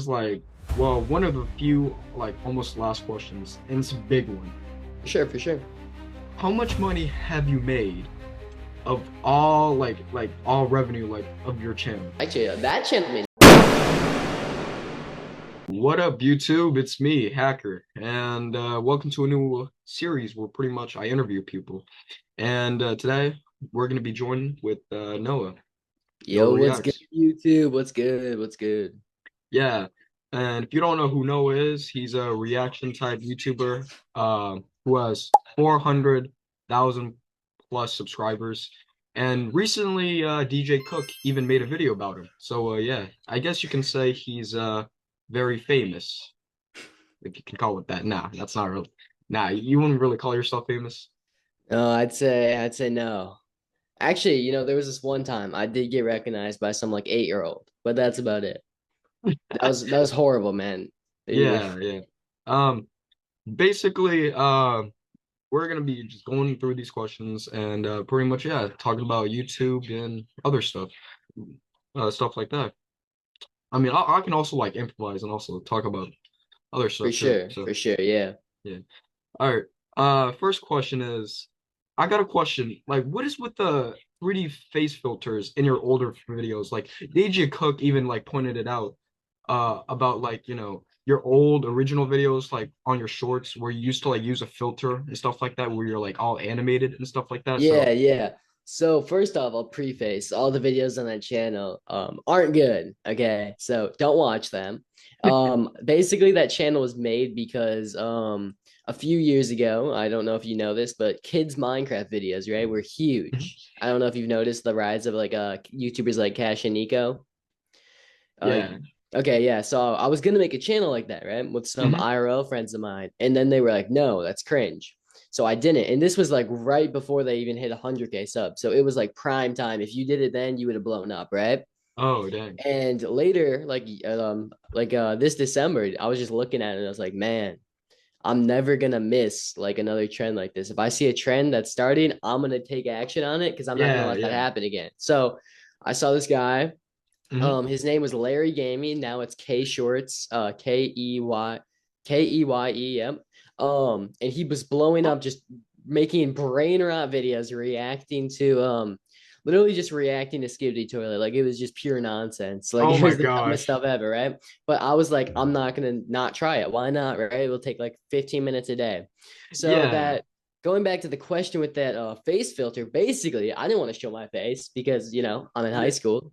is like, well, one of the few, like, almost last questions, and it's a big one. Sure, for sure. How much money have you made of all, like all revenue, like, of your channel? Actually, that channel made. What up, YouTube? It's me, Hacker, and welcome to a new series where pretty much I interview people. And today we're going to be joined with Noah. Noah Yo, what's good, Reacts. YouTube? What's good? What's good? Yeah, and if you don't know who Noah is, he's a reaction type YouTuber who has 400,000 plus subscribers. And recently, DJ Cook even made a video about him. So yeah, I guess you can say he's very famous, if you can call it that. Nah, that's not real. Nah, you wouldn't really call yourself famous. No, I'd say no. Actually, there was this one time I did get recognized by some like 8-year-old, but that's about it. That was horrible, man. Yeah, yeah. Um, basically, we're gonna be just going through these questions and pretty much yeah, talking about YouTube and other stuff, stuff like that. I mean, I can also like improvise and also talk about other For stuff too. sure, So for sure, yeah. yeah. All right. First question is, I got a question. Like, what is with the 3D face filters in your older videos? Like, DJ Cook even like pointed it out, about like, your old original videos, like on your shorts where you used to like use a filter and stuff like that, where you're like all animated and stuff like that. Yeah, So, yeah. So first off, I'll preface all the videos on that channel aren't good. Okay. So don't watch them. Basically that channel was made because a few years ago, I don't know if you know this, but kids Minecraft videos, right, were huge. I don't know if you've noticed the rise of like YouTubers like Cash and Nico. Uh yeah. okay, yeah. So I was gonna make a channel like that, right? With some Hmm. IRL friends of mine. And then they were like, no, that's cringe. So I didn't. And this was like right before they even hit 100K subs. So it was like prime time. If you did it then, you would have blown up, right? Oh, dang. And later, this December, I was just looking at it and I was like, man, I'm never gonna miss like another trend like this. If I see a trend that's starting, I'm gonna take action on it because I'm not gonna Yeah, let that yeah. happen again. So I saw this guy. Hmm. His name was Larry Gaming. Now it's K Shorts, Keyye, yep. And he was blowing up, just making brain rot videos, reacting to literally just reacting to Skibidi Toilet. Like it was just pure nonsense. Like Oh it my was the dumbest gosh. stuff ever, right? But I was like, I'm not gonna not try it. Why not? Right? It will take like 15 minutes a day. So Yeah. that going back to the question with that face filter, basically, I didn't want to show my face because I'm in high Yeah. school.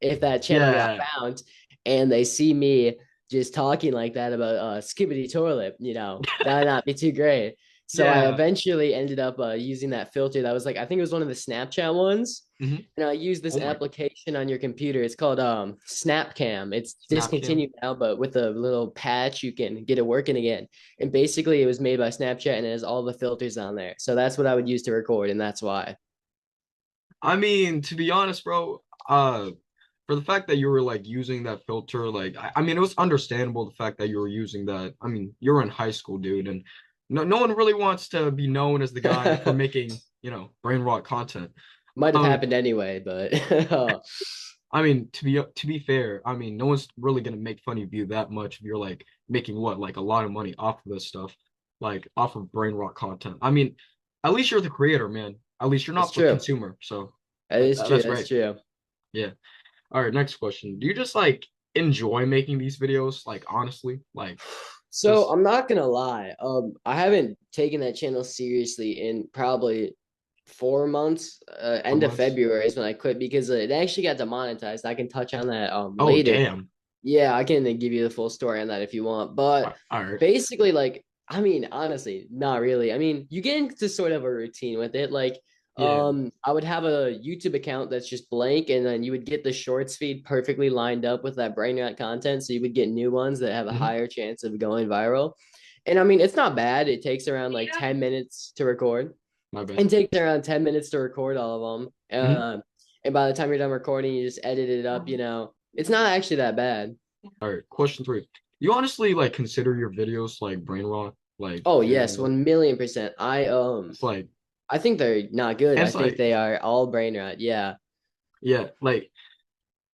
If that channel got Yeah. found and they see me just talking like that about Skibidi Toilet, that would not be too great. So I Yeah. eventually ended up using that filter that was like I think it was one of the Snapchat ones. Hmm. And I use this Oh my application on your computer. It's called Snapcam. It's snap cam. discontinued now, but with a little patch, you can get it working again. And basically, it was made by Snapchat and it has all the filters on there. So that's what I would use to record, and that's why. I mean, to be honest, bro, for the fact that you were like using that filter, like I mean, it was understandable the fact that you were using that. I mean, you're in high school, dude, and no one really wants to be known as the guy for making, brain rot content. Might have Um, happened anyway, but I mean, to be fair, I mean, no one's really gonna make fun of you that much if you're like making what, like a lot of money off of this stuff, like off of brain rot content. I mean, at least you're the creator, man. At least you're that's not the true. consumer. So That is true. that's That's great. true. Yeah. All right, next question. Do you just like enjoy making these videos? Like honestly, like So just I'm not gonna lie. I haven't taken that channel seriously in probably 4 months. for End of months? February is when I quit because it actually got demonetized. I can touch on that Oh, later. damn. Yeah, I can give you the full story on that if you want. But All right. basically, like, I mean, honestly, not really. I mean, you get into sort of a routine with it. Like, Yeah. I would have a YouTube account that's just blank, and then you would get the shorts feed perfectly lined up with that brain rot content. So you would get new ones that have a Hmm. higher chance of going viral. And I mean, it's not bad. It takes around like 10 minutes to record. My bad. It takes around 10 minutes to record all of them. Hmm. And by the time you're done recording, you just edit it up, It's not actually that bad. All right. Question three. You honestly like consider your videos like brain rot? Like, Oh yes, 1,000,000%. it's like I think they're not good. I it's think like they are all brain rot. Yeah. yeah, like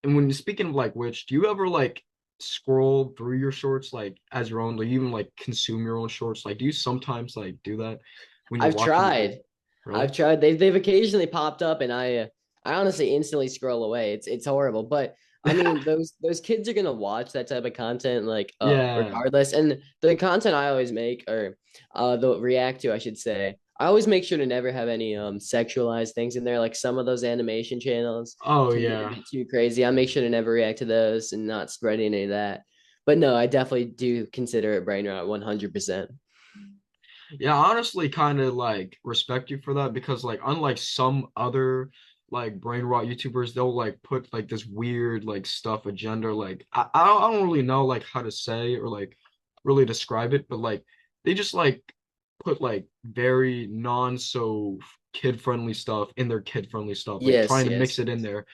and when speaking of like which, do you ever like scroll through your shorts like as your own, like you even like consume your own shorts? Like, do you sometimes like do that when you're I've watching the video? tried. Really? I've tried. They've occasionally popped up, and I honestly instantly scroll away. It's horrible, but I mean those kids are gonna watch that type of content like Yeah. regardless. And the content I always make or the react to, I should say, I always make sure to never have any sexualized things in there. Like some of those animation channels Oh can get a yeah. bit too crazy. I make sure to never react to those and not spread any of that. But no, I definitely do consider it brain rot 100%. Yeah, I honestly kind of like respect you for that because like unlike some other like brain rot YouTubers, they'll like put like this weird like stuff agenda. Like I don't really know like how to say or like really describe it, but like they just like put like very non so kid friendly stuff in their kid friendly stuff, like Yes, trying to yes, mix it in yes. there.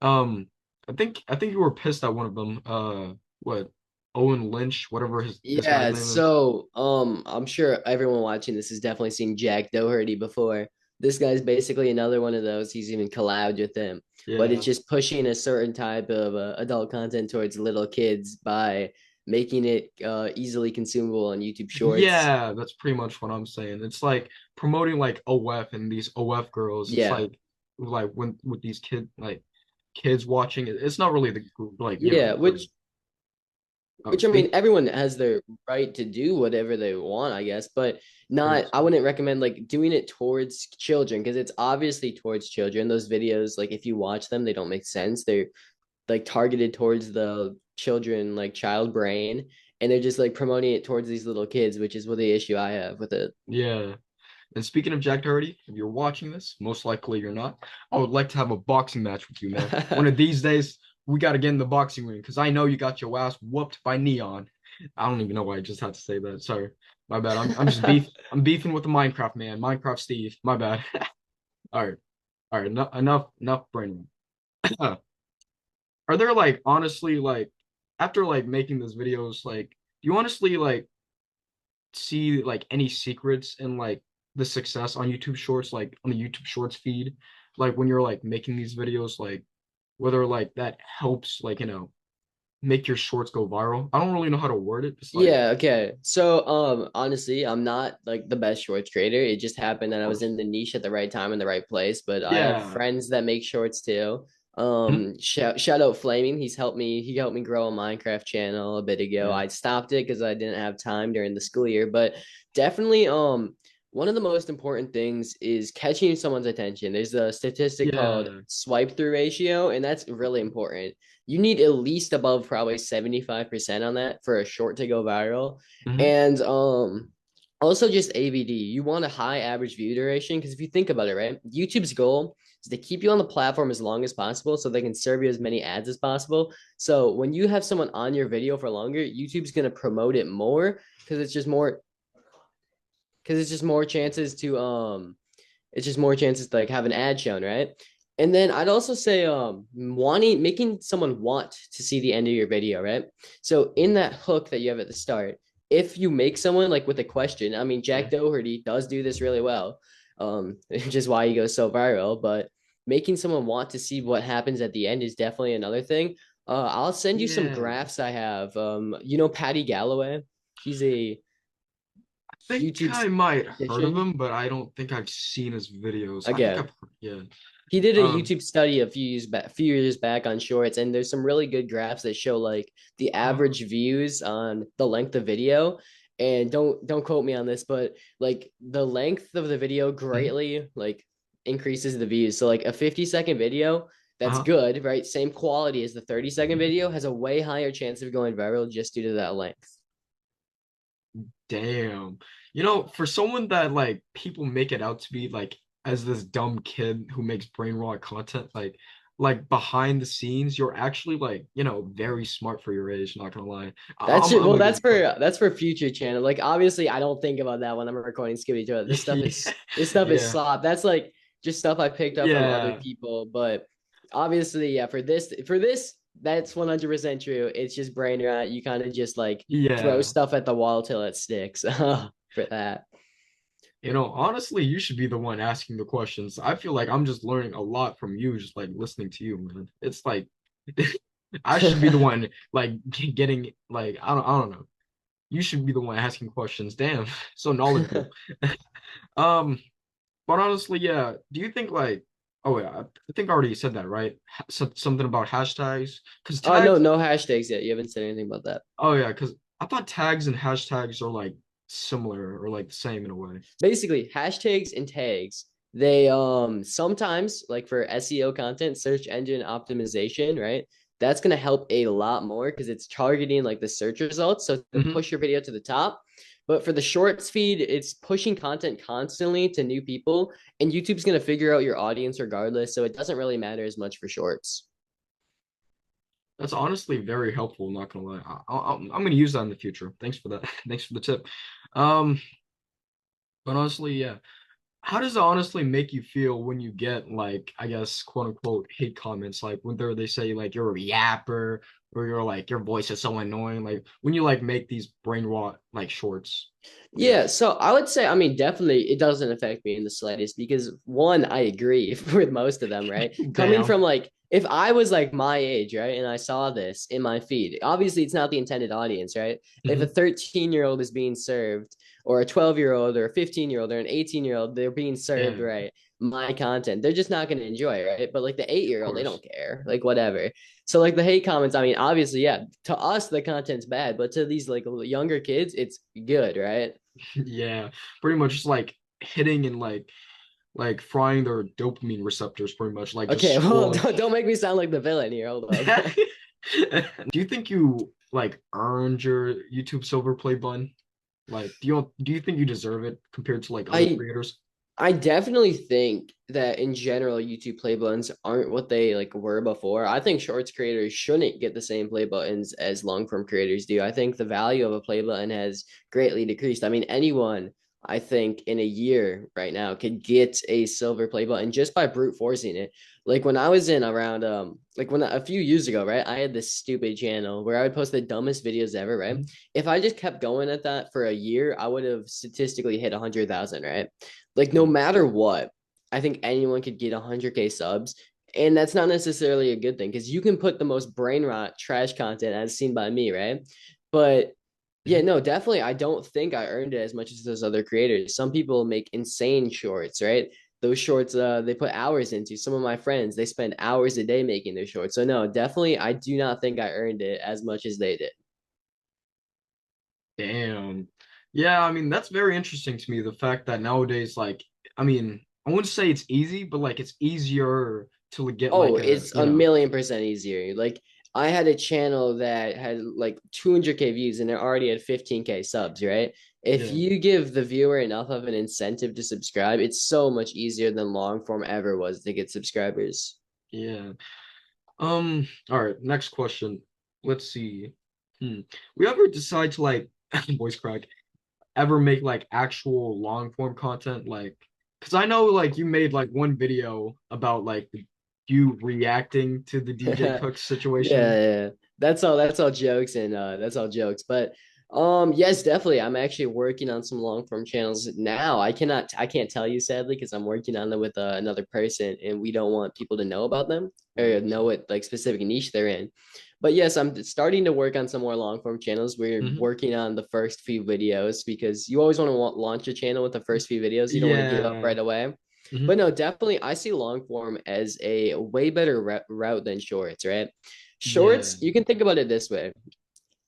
Um, I think you were pissed at one of them. What Owen Lynch, whatever this guy's Yeah, name is. so I'm sure everyone watching this has definitely seen Jack Doherty before. This guy's basically another one of those. He's even collabed with him, but it's Yeah. just pushing a certain type of adult content towards little kids by making it easily consumable on YouTube Shorts. Yeah, that's pretty much what I'm saying. It's like promoting like OF and these OF girls. It's Yeah, like when with these kids watching it. It's not really the like, you yeah, know, the which I mean, they everyone has their right to do whatever they want, I guess, but pretty not, much I wouldn't recommend like doing it towards children because it's obviously towards children. Those videos, like if you watch them, they don't make sense. They're like targeted towards the children, like child brain, and they're just like promoting it towards these little kids, which is what the issue I have with it. yeah. And speaking of Jack Doherty, if you're watching this, most likely you're not, I would like to have a boxing match with you, man. One of these days, we got to get in the boxing ring because I know you got your ass whooped by Neon. I don't even know why I just had to say that. Sorry. My bad. I'm just I'm beefing with the Minecraft man. Minecraft Steve. My bad. All right. All right. Enough brain. Are there like honestly like after like making those videos, like do you honestly like see like any secrets in like the success on YouTube Shorts, like on the YouTube Shorts feed, like when you're like making these videos, like whether like that helps like make your shorts go viral? I don't really know how to word it. It's like, Yeah, okay. So, honestly, I'm not like the best shorts creator. It just happened that of I was course, in the niche at the right time in the right place, but I have yeah. friends that make shorts too. Mhm. Shout out Flaming. He helped me grow a Minecraft channel a bit ago. Yeah, I stopped it because I didn't have time during the school year, but definitely one of the most important things is catching someone's attention. There's a statistic called yeah. swipe through ratio, and that's really important. You need at least above probably 75% on that for a short to go viral. Hmm. And also just AVD. You want a high average view duration because if you think about it, right? YouTube's goal is to keep you on the platform as long as possible so they can serve you as many ads as possible. So when you have someone on your video for longer, YouTube's going to promote it more because it's just more chances to it's just more chances to like have an ad shown, right? And then I'd also say making someone want to see the end of your video, right? So in that hook that you have at the start, if you make someone like with a question, I mean Yeah, Jack Doherty does do this really well, which is why he goes so viral. But making someone want to see what happens at the end is definitely another thing. I'll send you some yeah. graphs I have. You know Patty Galloway? He's a Think YouTube I might heard of statistician. him, but I don't think I've seen his videos. I think Again, I've heard, yeah. he did a Um, YouTube study a few years back on shorts, and there's some really good graphs that show like the uh, average views on the length of video. And don't quote me on this, but like the length of the video mhm, greatly like increases the views. So like a 50-second video that's uh-huh. good, right? Same quality as the 30-second video has a way higher chance of going viral just due to that length. Damn. For someone that like people make it out to be like as this dumb kid who makes brain rot content, like behind the scenes, you're actually like, very smart for your age, not gonna lie. That's it. I'm Well, gonna give you credit. that's for future channel. Like obviously, I don't think about that when I'm recording Skibby Toilet. Yeah. This stuff is Yeah. slop. That's like just stuff I picked up from other Yeah. people. But obviously, yeah, for this, that's 100% true. It's just brain rot. You kind of just like throw Yeah. stuff at the wall till it sticks. For that. Honestly, you should be the one asking the questions. I feel like I'm just learning a lot from you, just like listening to you, man. It's like I should be the one like getting like I don't know. You should be the one asking questions. Damn, so knowledgeable. Um, but honestly, yeah. Do you think like oh yeah, I think I already said that, right? Something about hashtags. Because Oh no, tags, no hashtags yet. You haven't said anything about that. oh yeah, because I thought tags and hashtags are like similar or like the same in a way. Basically, hashtags and tags, they sometimes like for SEO content, search engine optimization, right? That's going to help a lot more because it's targeting like the search results, so to Hmm. push your video to the top. But for the shorts feed, it's pushing content constantly to new people, and YouTube's going to figure out your audience regardless, so it doesn't really matter as much for shorts. That's honestly very helpful. Not gonna lie, I'm gonna use that in the future. Thanks for that. Thanks for the tip. Um, but honestly, yeah. How does it honestly make you feel when you get like, I guess, quote unquote, hate comments? Like when they say like you're a yapper or you're like your voice is so annoying. Like when you like make these brain rot like shorts, I Yeah, guess. so I would say, I mean, definitely it doesn't affect me in the slightest because one, I agree with most of them, right? Coming Damn. from like, if I was like my age, right, and I saw this in my feed, obviously it's not the intended audience, right? If a Hmm. 13-year-old is being served, or a 12-year-old, or a 15-year-old, or an 18-year-old, they're being served, Yeah, right? My content, they're just not going to enjoy, right? But like the of 8-year-old, they course. don't care, like whatever. So like the hate comments, I mean, obviously, yeah, to us the content's bad, but to these like younger kids, it's good, right? Yeah, pretty much just like hitting and like frying their dopamine receptors, pretty much like Okay, just well, scrolling. don't make me sound like the villain here. Hold up. Do you think you like earned your YouTube Silver Play button? Like, do you think you deserve it compared to like other I creators? I definitely think that in general, YouTube play buttons aren't what they like were before. I think shorts creators shouldn't get the same play buttons as long form creators do. I think the value of a play button has greatly decreased. I mean, anyone I think in a year right now could get a silver play button just by brute forcing it. Like when I was in around like when a few years ago, right? I had this stupid channel where I would post the dumbest videos ever, right? Mhm. If I just kept going at that for a year, I would have statistically hit 100,000, right? Like no Damn. matter what, I think anyone could get 100K subs. And that's not necessarily a good thing because you can put the most brain rot trash content as seen by me, right? But yeah, Mhm. no, definitely. I don't think I earned it as much as those other creators. Some people make insane shorts, right? Those shorts, they put hours into. Some of my friends, they spend hours a day making their shorts. So no, definitely, I do not think I earned it as much as they did. Damn. Yeah, I mean that's very interesting to me. The fact that nowadays, like, I mean, I wouldn't say it's easy, but like it's easier to get Oh, like a, it's a million percent easier. Like I had a channel that had like 200K views and it already had 15K subs, right? If yeah, you give the viewer enough of an incentive to subscribe, it's so much easier than long form ever was to get subscribers. yeah. All right, next question. Let's see. Hmm. We ever decide to like voice crack ever make like actual long form content like because I know like you made like one video about like you reacting to the DJ Yeah, Cook situation. yeah. That's all jokes and that's all jokes. But yes, definitely. I'm actually working on some long form channels now. I can't tell you sadly because I'm working on them with another person and we don't want people to know about them or know what like specific niche they're in. But yes, I'm starting to work on some more long form channels. We're Hmm. working on the first few videos because you always want to launch a channel with the first few videos. You don't want to give up Yeah. right away. Hmm. But no, definitely, I see long form as a way better route than shorts, right? Yeah. Shorts, you can think about it this way.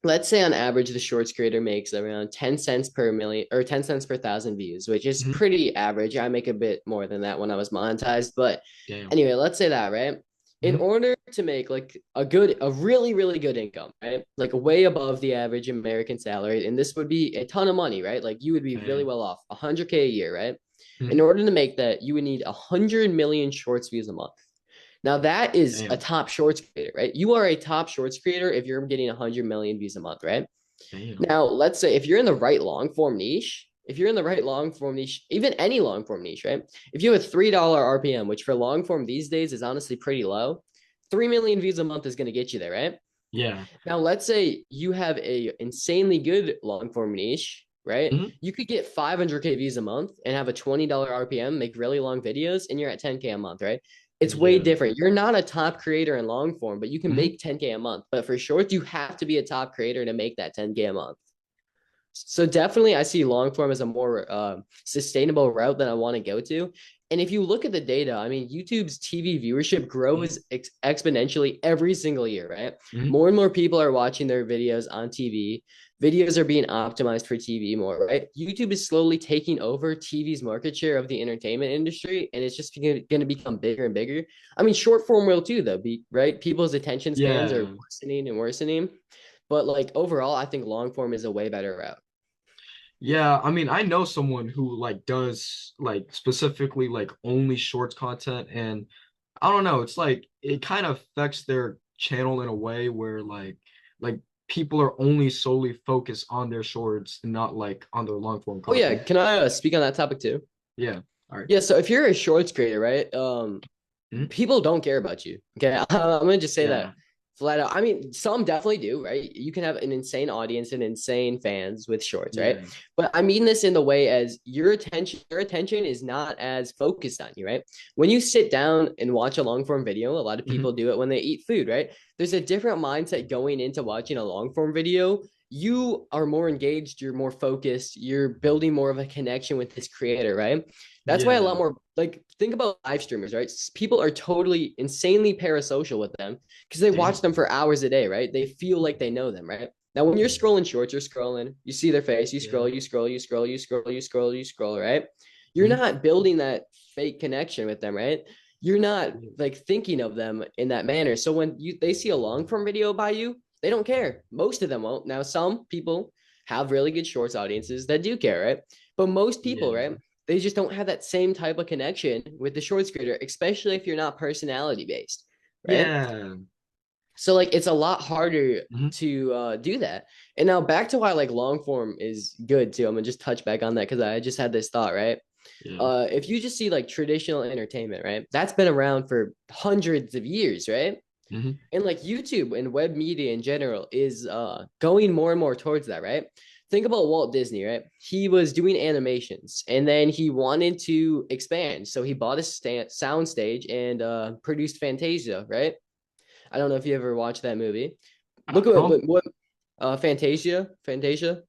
Let's say on average, the shorts creator makes around 10 cents per million or 10 cents per thousand views, which is Hmm. pretty average. I make a bit more than that when I was monetized. But Damn. anyway, let's say that, right? In Hmm. order to make like a really, really good income, right? Like way above the average American salary, and this would be a ton of money, right? Like you would be really Damn. well off, 100K a year, right? In Hmm. order to make that, you would need 100 million shorts views a month. Now that is a Damn. top shorts creator, right? You are a top shorts creator if you're getting 100 million views a month, right? Damn. Now, let's say if you're in the right long form niche, if you're in the right long form niche, even any long form niche, right? If you have a $3 RPM, which for long form these days is honestly pretty low, 3 million views a month is going to get you there, right? Yeah. Now, let's say you have a insanely good long form niche, right? Hmm. You could get 500K views a month and have a $20 RPM, make really long videos, and you're at 10K a month, right? It's way Yeah. different. You're not a top creator in long form, but you can Mhm. make 10K a month. But for shorts, you have to be a top creator to make that 10K a month. So definitely, I see long form as a more sustainable route that I want to go to. And if you look at the data, I mean, YouTube's TV viewership grows exponentially every single year, right? Mhm. More and more people are watching their videos on TV. Videos are being optimized for TV more, right? YouTube is slowly taking over TV's market share of the entertainment industry, and it's just going to become bigger and bigger. I mean, short form will too, though, right? People's attention spans are Yeah. worsening and worsening. But like overall, I think long form is a way better route. Yeah, I mean, I know someone who like does like specifically like only shorts content, and I don't know, it's like it kind of affects their channel in a way where like people are only solely focused on their shorts and not like on their long form Oh yeah, content. can I speak on that topic too? Yeah. All right. Yeah, so if you're a shorts creator, right? Mhm. People don't care about you. Okay, I'm gonna just say Yeah. that flat out. I mean, some definitely do, right? You can have an insane audience and insane fans with shorts, right? Yeah. But I mean this in the way as your attention is not as focused on you, right? When you sit down and watch a long form video, a lot of Hmm. people do it when they eat food, right? There's a different mindset going into watching a long form video. You are more engaged, you're more focused, you're building more of a connection with this creator, right? That's why a lot Yeah. more like think about live streamers, right? People are totally insanely parasocial with them because they watch Damn. them for hours a day, right? They feel like they know them, right? Now, when you're scrolling shorts, you're scrolling, you see their face, you Yeah. scroll, you scroll, you scroll, you scroll, you scroll, you scroll, right? You're Mhm. not building that fake connection with them, right? You're not Yeah. like thinking of them in that manner. So when they see a long form video by you, they don't care. Most of them won't. Now, some people have really good shorts audiences that do care, right? But most people, Yeah. right? They just don't have that same type of connection with the shorts creator, especially if you're not personality based, right? Yeah. So like it's a lot harder Mhm. to do that. And now back to why like long form is good too. I'm gonna just touch back on that because I just had this thought, right? Yeah. If you just see like traditional entertainment, right? That's been around for hundreds of years, right? Hmm. And like YouTube and web media in general is going more and more towards that, right? Think about Walt Disney, right? He was doing animations and then he wanted to expand. So he bought a sound stage and produced Fantasia, right? I don't know if you ever watched that movie. Look at Film? Fantasia. Fantasia?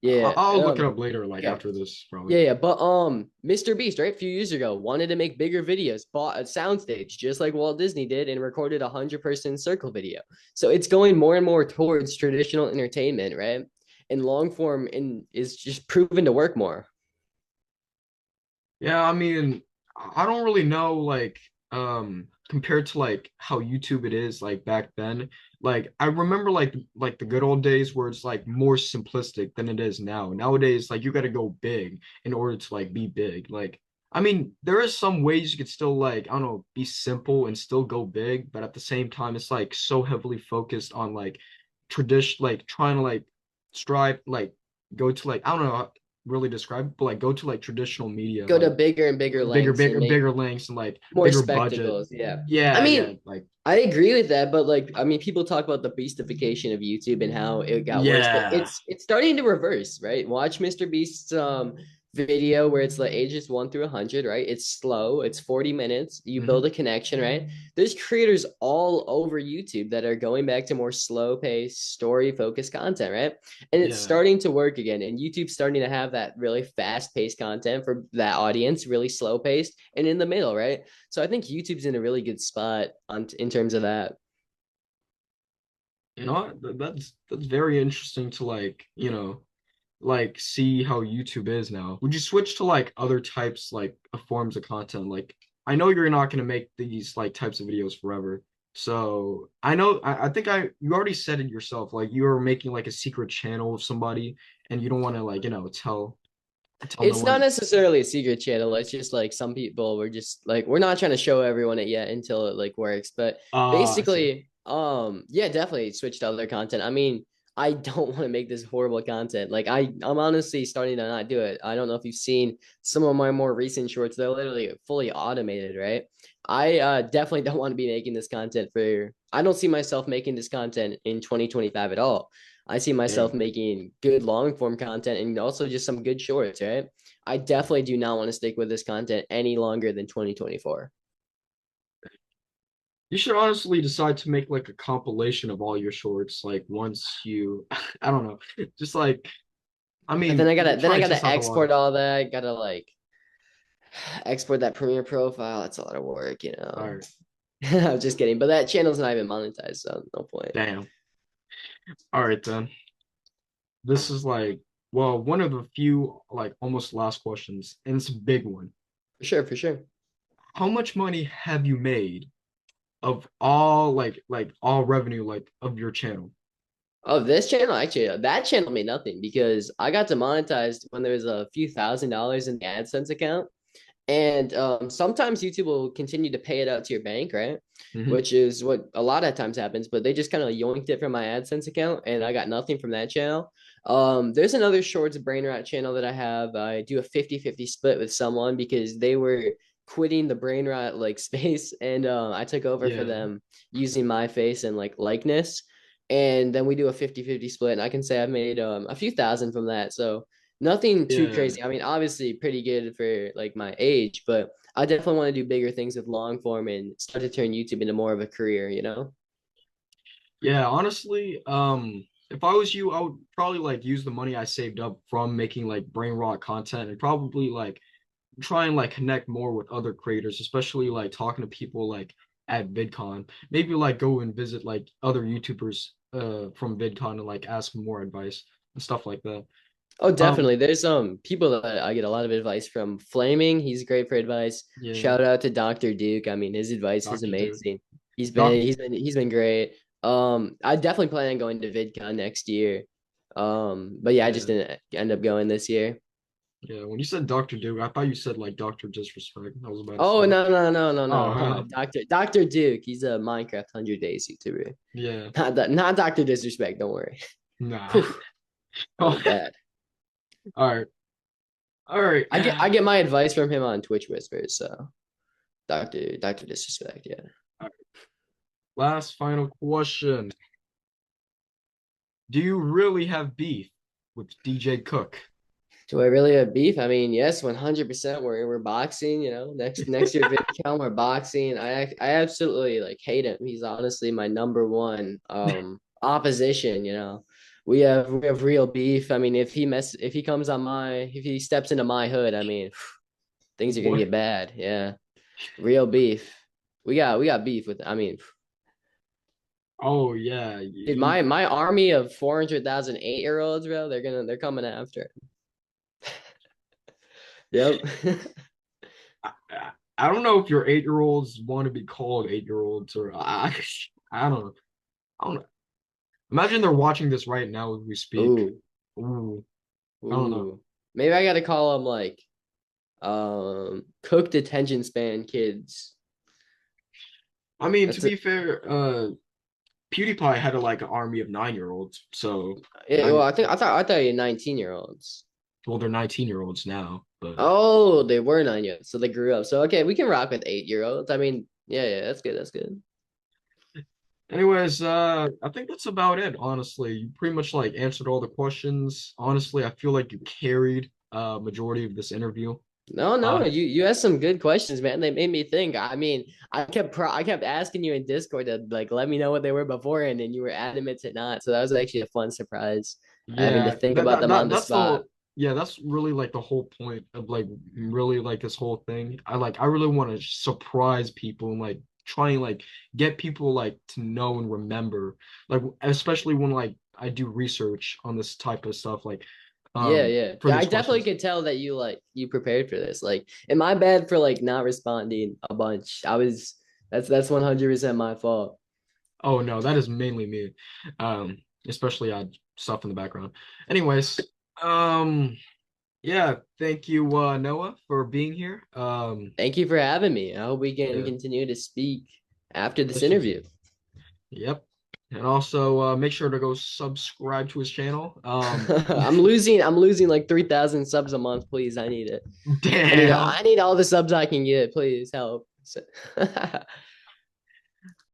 Yeah. I'll look it up later, like Okay. after this, probably. Yeah, yeah, but Mr. Beast, right, a few years ago, wanted to make bigger videos, bought a soundstage just like Walt Disney did, and recorded 100-person circle video. So it's going more and more towards traditional entertainment, right? And long form in is just proven to work more. Yeah, I mean, I don't really know like compared to like how YouTube it is like back then. Like I remember like the good old days where it's like more simplistic than it is now. Nowadays, like you got to go big in order to like be big. Like I mean, there is some ways you could still like I don't know, be simple and still go big, but at the same time it's like so heavily focused on like tradition like trying to like strive like go to like I don't know really describe, but like go to like traditional media, Go to like bigger and bigger bigger, lengths and bigger, make bigger lengths and like more bigger budget. spectacles. Yeah. I Yeah, yeah, mean, like I agree with that, but like I mean, people talk about the beastification of YouTube and how it got worse, but yeah. it's starting to reverse, right? Watch Mr. Beast's video where it's like ages 1 through 100, right? It's slow, it's 40 minutes, you Hmm. build a connection, right? There's creators all over YouTube that are going back to more slow paced, story focused content, right? And it's Yeah. starting to work again. And YouTube's starting to have that really fast paced content for that audience, really slow paced, and in the middle, right? So I think YouTube's in a really good spot on in terms of that. You know, that's very interesting to like, like see how YouTube is now. Would you switch to like other types like of forms of content? Like I know you're not gonna make these like types of videos forever. So I know I think you already said it yourself, like you're making like a secret channel of somebody and you don't want to like, tell no It's not one. necessarily a secret channel. It's just like some people were just like we're not trying to show everyone it yet until it like works. But I see. basically, yeah, definitely switch to other content. I mean, I don't want to make this horrible content. Like I'm honestly starting to not do it. I don't know if you've seen some of my more recent shorts. They're literally fully automated, right? I definitely don't want to be making this content for. I don't see myself making this content in 2025 at all. I see myself Dang. making good long form content and also just some good shorts, right? I definitely do not want to stick with this content any longer than 2024. You should honestly decide to make like a compilation of all your shorts, like once you, I don't know, just like, I And then mean, I you're gotta then I trying to test gotta out a lot. export all that. I gotta like export that Premiere profile. That's a lot of work, you All know. right, I'm just kidding, but that channel's not even monetized, so no point. damn. All right then. This is like, well, one of the few like almost last questions, and it's a big one. For sure, for sure. How much money have you made of all like all revenue like of your channel? Oh, this channel actually, that channel made nothing because I got demonetized when there was a few $1,000s in the AdSense account. And sometimes YouTube will continue to pay it out to your bank, right? Hmm. Which is what a lot of times happens, but they just kind of yoinked it from my AdSense account and I got nothing from that channel. There's another shorts brain rot channel that I have. I do a 50-50 split with someone because they were quitting the brain rot like space and I took over for Yeah, them using my face and like likeness. And then we do a 50-50 split and I can say I've made a few thousand from that. So nothing too yeah, crazy. I mean, obviously pretty good for like my age, but I definitely want to do bigger things with long form and start to turn YouTube into more of a career, you know? yeah. Honestly, if I was you, I would probably like use the money I saved up from making like brain rot content and probably like try and like connect more with other creators, especially like talking to people like at VidCon. Maybe like go and visit like other YouTubers from VidCon and like ask more advice and stuff like that. Oh, Um, definitely. There's people that I get a lot of advice from. Flaming, he's great for advice. yeah, Shout out to Dr. Duke. I mean, his advice is Dr. Dude. amazing. He's been Doc, he's been he's been great. I definitely plan on going to VidCon next year. But yeah, I just yeah, didn't end up going this year. yeah. When you said Dr. Dude, I thought you said like Dr. Disrespect. I was about to Oh say, no no no no no. oh, Dr. Duke, he's a Minecraft 100 Days YouTuber. yeah, Not Dr. Disrespect, don't worry. nah. Whew, that was bad. All right, all right. I get my advice from him on Twitch Whispers, so Dr. Disrespect, yeah. All right. Last final question. Do you really have beef with DJ Cook? Do I really have beef? I mean, yes, 100%. We're boxing, you know. Next year VidCon, we're boxing. I absolutely like hate him. He's honestly my number one opposition, you know. We have real beef. I mean, if he steps into my hood, I mean, things are gonna What? get bad. Yeah. Real beef. We got beef with I mean, Oh yeah, dude, you. my army of 400,000 8-year-olds, bro, they're coming after it. Yep. I don't know if your 8-year-olds want to be called 8-year-olds or I don't know. I don't know. Imagine they're watching this right now as we speak. Ooh. Ooh, I don't know. Ooh. Maybe I gotta call them like cooked attention span kids. I mean, to That's be it. fair, PewDiePie had a, like an army of 9-year-olds. So Yeah, well, nine, I thought you 19-year-olds. well, they're 19-year-olds now. But Oh, they were 9 years, so they grew up. So okay, we can rock with 8-year-olds. I mean, yeah, yeah, that's good. That's good. anyways, I think that's about it. Honestly, you pretty much like answered all the questions. Honestly, I feel like you carried majority of this interview. No, Uh, no, you asked some good questions, man. They made me think. I mean, I kept asking you in Discord to like let me know what they were beforehand, and you were adamant to not. So that was actually a fun surprise. Having to Yeah, think about them on the that's the spot. whole, yeah, that's really like the whole point of like really like this whole thing. I really want to surprise people and like try and like get people like to know and remember. Like especially when like I do research on this type of stuff like Yeah, yeah. for I these definitely questions. could tell that you prepared for this. Like, am I bad for like not responding a bunch? That's 100% my fault. Oh no, that is mainly me. Especially stuff in the background. Anyways, um yeah, thank you Noah for being here. Thank you for having me. I hope we can Yeah, continue to speak after this this was interview. Yep. And also make sure to go subscribe to his channel. I'm losing like 3,000 subs a month, please. I need it. Damn. I need all the subs I can get, please help.